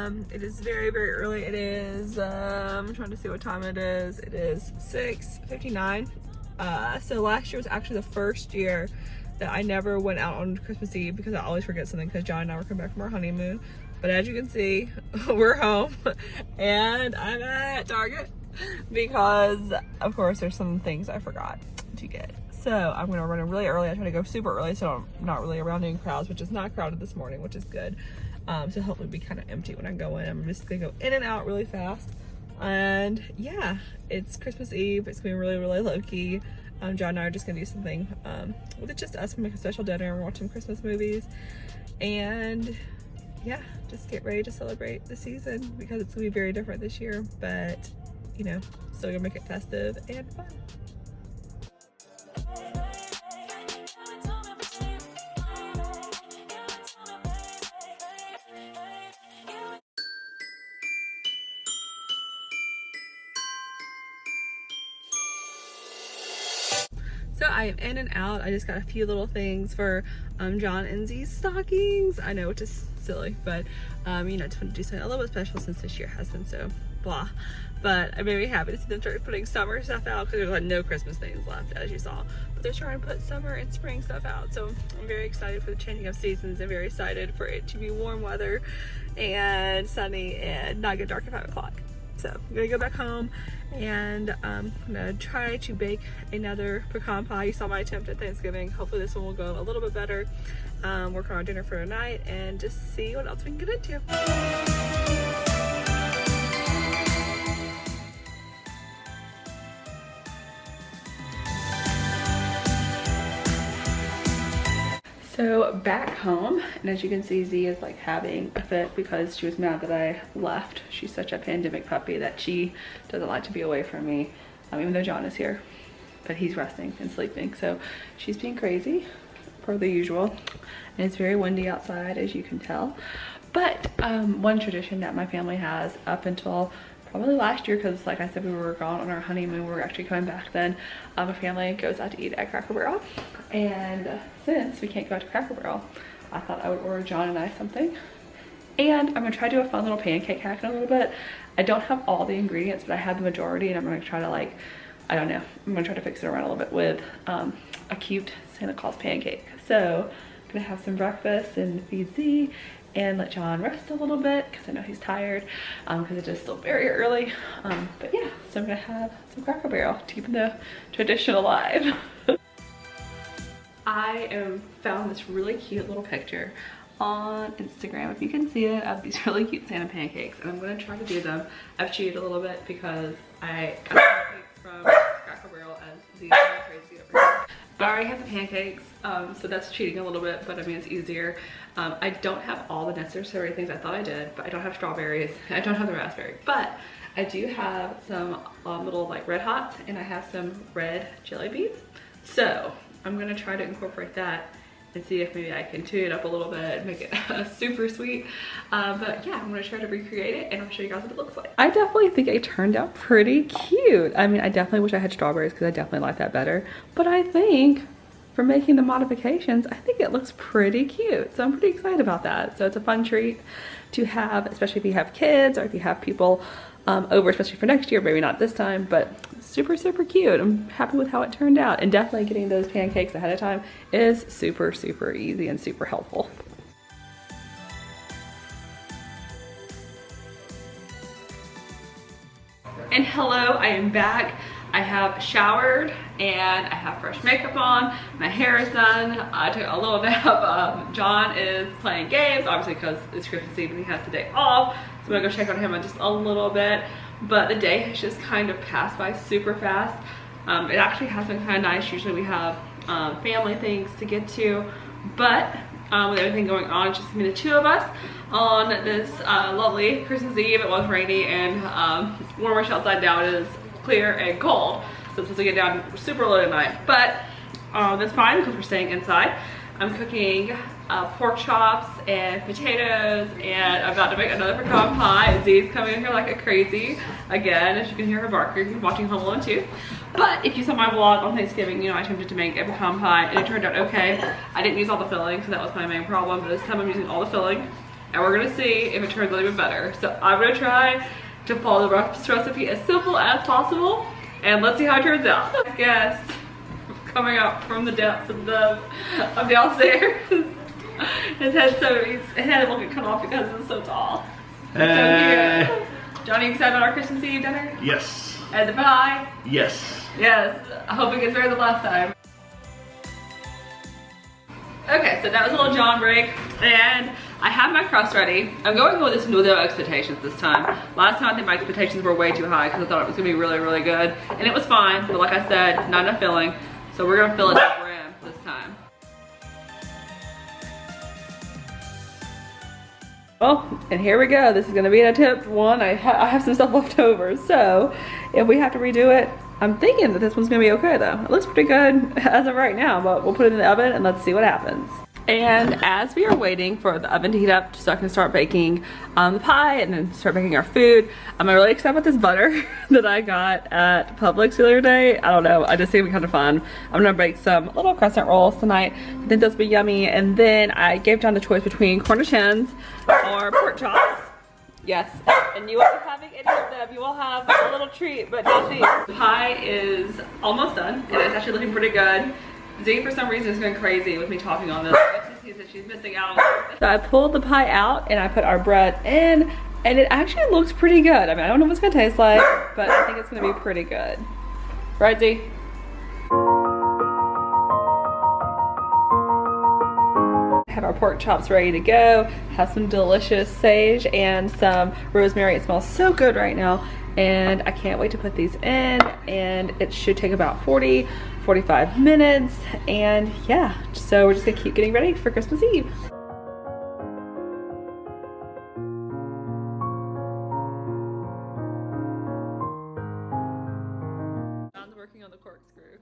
It is very, very early. It is, I'm trying to see what time it is. It is 6:59. So last year was actually the first year that I never went out on Christmas Eve because I always forget something because John and I were coming back from our honeymoon. But as you can see, we're home and I'm at Target because of course there's some things I forgot to get. So I'm gonna run in really early. I try to go super early so I'm not really around any crowds, which is not crowded this morning, which is good. So hopefully it'll be kind of empty when I go in. I'm just gonna go in and out really fast. And yeah, it's Christmas Eve. It's gonna be really, really low key. John and I are just gonna do something with it just us. We'll make a special dinner. We're watching Christmas movies. And yeah, just get ready to celebrate the season because it's gonna be very different this year, but you know, still gonna make it festive and fun. So I am in and out. I just got a few little things for John and Z's stockings. I know, which is silly, but you know, just want to do something a little bit special since this year has been so blah. But I'm very happy to see them start putting summer stuff out because there's like no Christmas things left, as you saw. But they're trying to put summer and spring stuff out. So I'm very excited for the changing of seasons and very excited for it to be warm weather and sunny and not get dark at 5 o'clock. So I'm gonna go back home and I'm gonna try to bake another pecan pie. You saw my attempt at Thanksgiving. Hopefully this one will go a little bit better. Work on our dinner for tonight and just see what else we can get into. So back home, and as you can see, Z is like having a fit because she was mad that I left. She's such a pandemic puppy that she doesn't like to be away from me, even though John is here, but he's resting and sleeping. So she's being crazy, per the usual. And it's very windy outside, as you can tell. But one tradition that my family has up until probably last year, because like I said, we were gone on our honeymoon, we were actually coming back then. My family goes out to eat at Cracker Barrel, and since we can't go out to Cracker Barrel, I thought I would order John and I something. And I'm gonna try to do a fun little pancake hack in a little bit. I don't have all the ingredients, but I have the majority, and I'm gonna try to, like, I don't know, I'm gonna try to fix it around a little bit with a cute Santa Claus pancake. So I'm gonna have some breakfast and feed Z and let John rest a little bit because I know he's tired because it is still very early. But yeah, so I'm gonna have some Cracker Barrel to keep the tradition alive. I found this really cute little picture on Instagram, if you can see it, of these really cute Santa pancakes, and I'm gonna try to do them. I've cheated a little bit because I got pancakes from Cracker Barrel as these are crazy over here. But I already have the pancakes, so that's cheating a little bit, but I mean, it's easier. I don't have all the necessary things I thought I did, but I don't have strawberries. I don't have the raspberry, but I do have some little like Red Hots, and I have some red jelly beans. So I'm gonna try to incorporate that and see if maybe I can tune it up a little bit and make it super sweet. But yeah, I'm gonna try to recreate it and I'll show you guys what it looks like. I definitely think it turned out pretty cute. I mean, I definitely wish I had strawberries because I definitely like that better. But I think for making the modifications, I think it looks pretty cute. So I'm pretty excited about that. So it's a fun treat to have, especially if you have kids or if you have people over, especially for next year, maybe not this time, but super, super cute. I'm happy with how it turned out. And definitely getting those pancakes ahead of time is super, super easy and super helpful. And hello, I am back. I have showered and I have fresh makeup on. My hair is done. I took a little nap. John is playing games, obviously because it's Christmas Eve and he has the day off. So I'm gonna go check on him in just a little bit. But the day has just kind of passed by super fast. It actually has been kind of nice. Usually we have family things to get to, but with everything going on, it's just me, the two of us on this lovely Christmas Eve. It was rainy and warmish outside. Now it is clear and cold, so it's supposed to get down super low tonight, but that's fine because we're staying inside. I'm cooking pork chops and potatoes, and I'm about to make another pecan pie. Z's coming in here like a crazy again, as you can hear her barking. You're watching Home Alone too. But if you saw my vlog on Thanksgiving, you know I attempted to make a pecan pie and it turned out okay. I didn't use all the filling, so that was my main problem, but this time I'm using all the filling. and we're gonna see if it turns out even better. So I'm gonna try to follow the recipe as simple as possible, and let's see how it turns out. Guest coming up from the depths of downstairs. His head will get cut off because it's so tall. It's so cute. Johnny, excited about our Christmas Eve dinner? Yes. And the pie? Yes. Yes. I hope it gets better than last time. Okay, so that was a little John break, and I have my crust ready. I'm going with this with no expectations this time. Last time I think my expectations were way too high because I thought it was gonna be really, really good, and it was fine, but like I said, not enough filling, so we're gonna fill it to the brim this time. Oh, and here we go. This is gonna be an attempt one. I have some stuff left over, so if we have to redo it, I'm thinking that this one's gonna be okay though. It looks pretty good as of right now, but we'll put it in the oven and let's see what happens. And as we are waiting for the oven to heat up so I can start baking the pie and then start making our food, I'm really excited about this butter that I got at Publix the other day. I don't know, I just think it'd be kind of fun. I'm gonna bake some little crescent rolls tonight. I think those will be yummy. And then I gave John the choice between Cornish hens or pork chops. Yes, and you won't be having any of them. You will have a little treat, but not these. The pie is almost done, and it's actually looking pretty good. Z, for some reason, is going crazy with me talking on this. She says she's missing out on something. So I pulled the pie out, and I put our bread in, and it actually looks pretty good. I mean, I don't know what it's going to taste like, but I think it's going to be pretty good. Right, Z? Have our pork chops ready to go. Have some delicious sage and some rosemary. It smells so good right now, and I can't wait to put these in, and it should take about 40-45 minutes. And yeah, so we're just gonna keep getting ready for Christmas Eve. John's working on the corkscrew.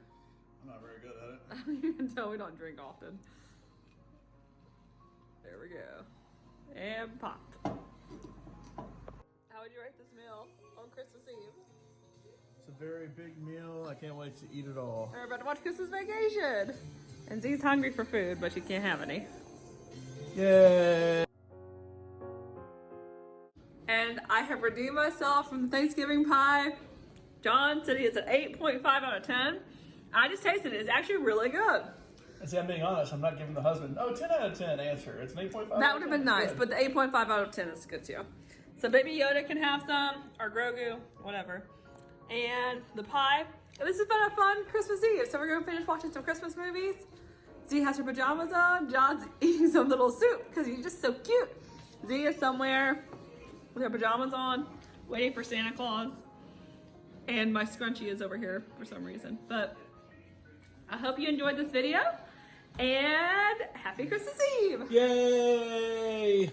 I'm not very good at it. You can tell we don't drink often. There we go. And pop. How would you rate this meal on Christmas Eve? It's a very big meal. I can't wait to eat it all. We're about to watch Christmas Vacation. And Z's hungry for food, but she can't have any. Yay! And I have redeemed myself from the Thanksgiving pie. John said it's an 8.5 out of 10. I just tasted it. It's actually really good. And see, I'm being honest. I'm not giving the husband, 10 out of 10 answer. It's an 8.5. That would have been nice, but the 8.5 out of 10 is good too. So Baby Yoda can have some, or Grogu, whatever. And the pie. And this has been a fun Christmas Eve. So we're going to finish watching some Christmas movies. Z has her pajamas on. John's eating some little soup because he's just so cute. Z is somewhere with her pajamas on, waiting for Santa Claus. And my scrunchie is over here for some reason. But I hope you enjoyed this video. And happy Christmas Eve! Yay!